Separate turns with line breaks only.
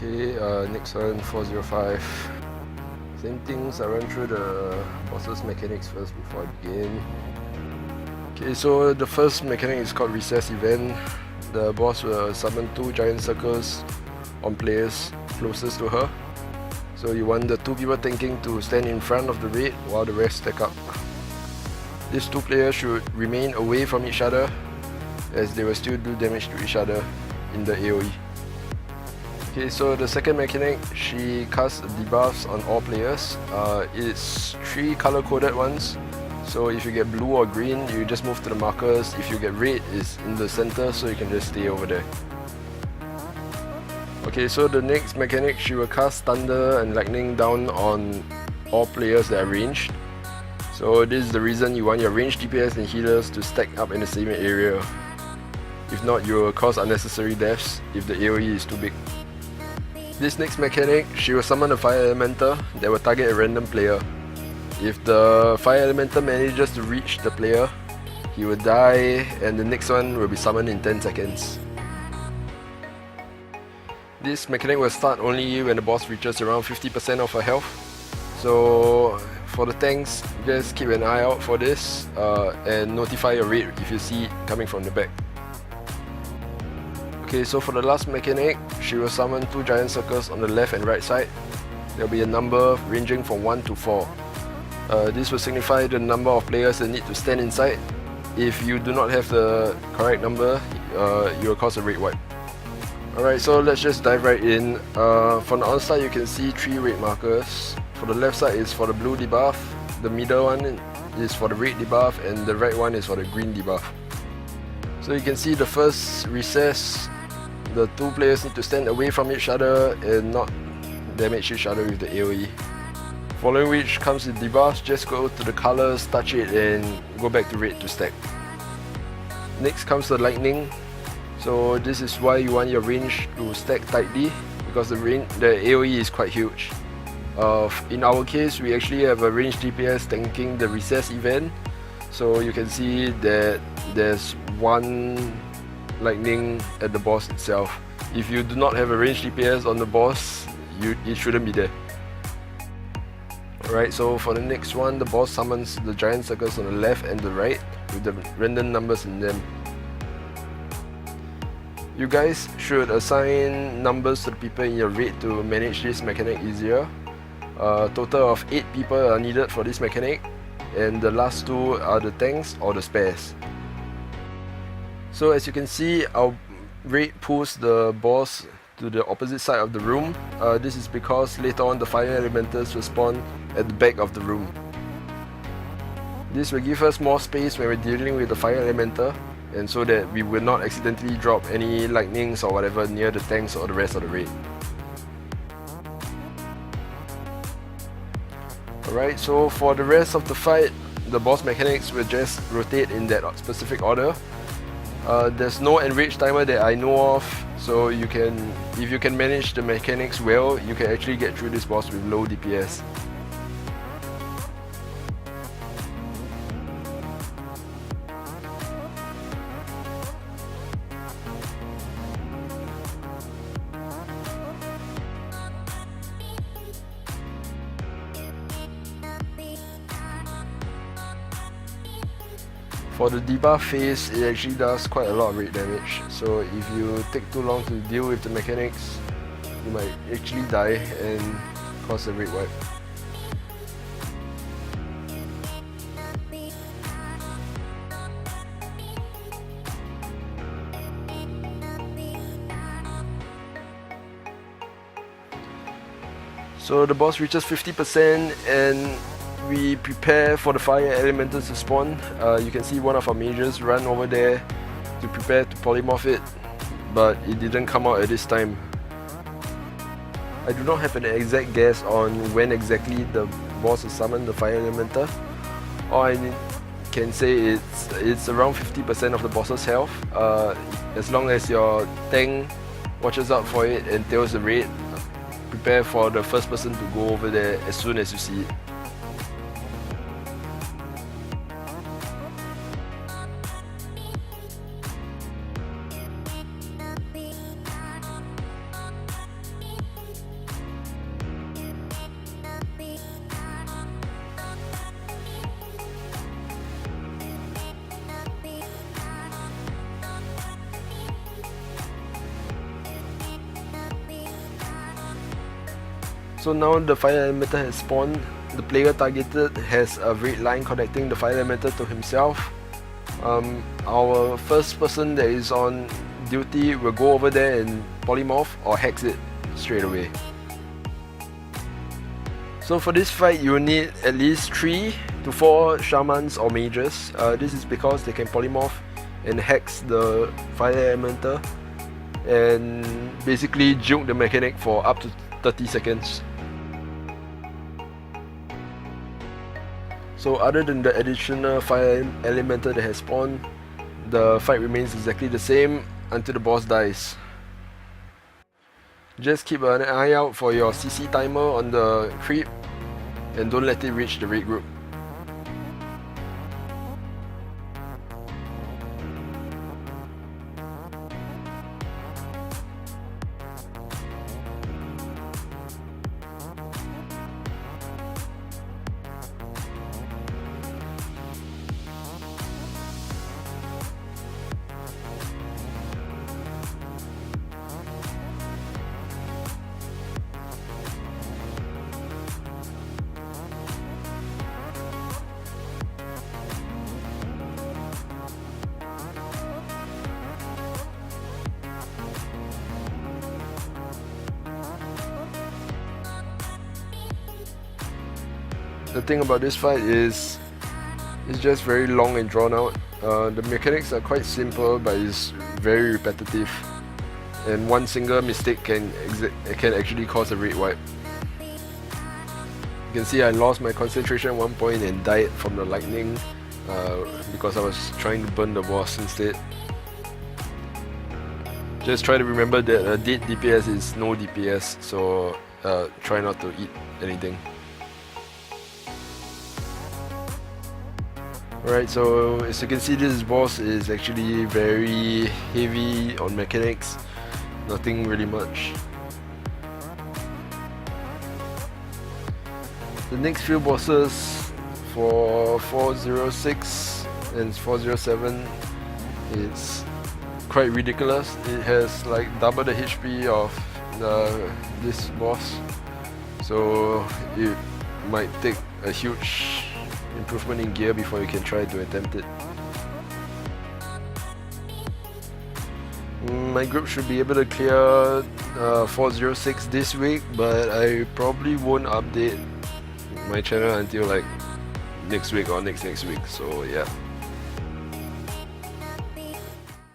Okay, next one, 405. Same things, I run through the boss's mechanics first before I begin. Okay, so the first mechanic is called Recess Event. The boss will summon 2 giant circles on players closest to her. So you want the 2 people tanking to stand in front of the raid while the rest stack up. These 2 players should remain away from each other, as they will still do damage to each other in the AoE. Okay, so the second mechanic, she casts debuffs on all players. It's 3 color coded ones. So if you get blue or green, you just move to the markers. If you get red, it's in the center, so you can just stay over there. Okay, so the next mechanic, she will cast thunder and lightning down on all players that are ranged. So this is the reason you want your ranged DPS and healers to stack up in the same area. If not, you will cause unnecessary deaths if the AoE is too big. This next mechanic, she will summon a fire elemental that will target a random player. If the fire elemental manages to reach the player, he will die and the next one will be summoned in 10 seconds. This mechanic will start only when the boss reaches around 50% of her health. So for the tanks, just keep an eye out for this and notify your raid if you see it coming from the back. Okay, so for the last mechanic, she will summon 2 giant circles on the left and right side. There will be a number ranging from 1 to 4. This will signify the number of players that need to stand inside. If you do not have the correct number, you will cause a raid wipe. Alright, so let's just dive right in. From the onslaught, you can see 3 raid markers. For the left side is for the blue debuff, the middle one is for the red debuff, and the right one is for the green debuff. So you can see the first recess, the 2 players need to stand away from each other and not damage each other with the AoE. Following which comes the debuffs, just go to the colors, touch it and go back to red to stack. Next comes the lightning. So this is why you want your range to stack tightly, because the AoE is quite huge. In our case, we actually have a ranged DPS tanking the recess event. So you can see that there's 1 lightning at the boss itself. If you do not have a ranged DPS on the boss, it shouldn't be there. Alright, so for the next one, the boss summons the giant circles on the left and the right with the random numbers in them. You guys should assign numbers to the people in your raid to manage this mechanic easier. A total of 8 people are needed for this mechanic, and the last 2 are the tanks or the spares. So as you can see, our raid pulls the boss to the opposite side of the room. This is because later on the fire elementals will spawn at the back of the room. This will give us more space when we're dealing with the fire elemental, and so that we will not accidentally drop any lightnings or whatever near the tanks or the rest of the raid. Alright, so for the rest of the fight, the boss mechanics will just rotate in that specific order. There's no enrage timer that I know of, so if you can manage the mechanics well, you can actually get through this boss with low DPS. For the debuff phase, it actually does quite a lot of raid damage, so if you take too long to deal with the mechanics, you might actually die and cause a raid wipe. So the boss reaches 50% and we prepare for the fire elementals to spawn. You can see one of our mages run over there to prepare to polymorph it, but it didn't come out at this time. I do not have an exact guess on when exactly the boss will summon the fire elemental. All I can say it's around 50% of the boss's health. As long as your tank watches out for it and tails the raid, prepare for the first person to go over there as soon as you see it. So now the fire elemental has spawned. The player targeted has a red line connecting the fire elemental to himself. Our first person that is on duty will go over there and polymorph or hex it straight away. So for this fight you will need at least 3 to 4 shamans or mages. This is because they can polymorph and hex the fire elemental and basically juke the mechanic for up to 30 seconds. So other than the additional fire elemental that has spawned, the fight remains exactly the same until the boss dies. Just keep an eye out for your CC timer on the creep and don't let it reach the raid group. The thing about this fight is it's just very long and drawn out. The mechanics are quite simple, but it's very repetitive, and one single mistake can actually cause a raid wipe. You can see I lost my concentration at one point and died from the lightning because I was trying to burn the boss instead. Just try to remember that dead DPS is no DPS, so try not to eat anything. Alright, so as you can see, this boss is actually very heavy on mechanics, nothing really much. The next few bosses for 406 and 407 is quite ridiculous. It has like double the HP of this boss, so it might take a huge improvement in gear before you can try to attempt it. My group should be able to clear 406 this week, but I probably won't update my channel until like next week or next week, so yeah.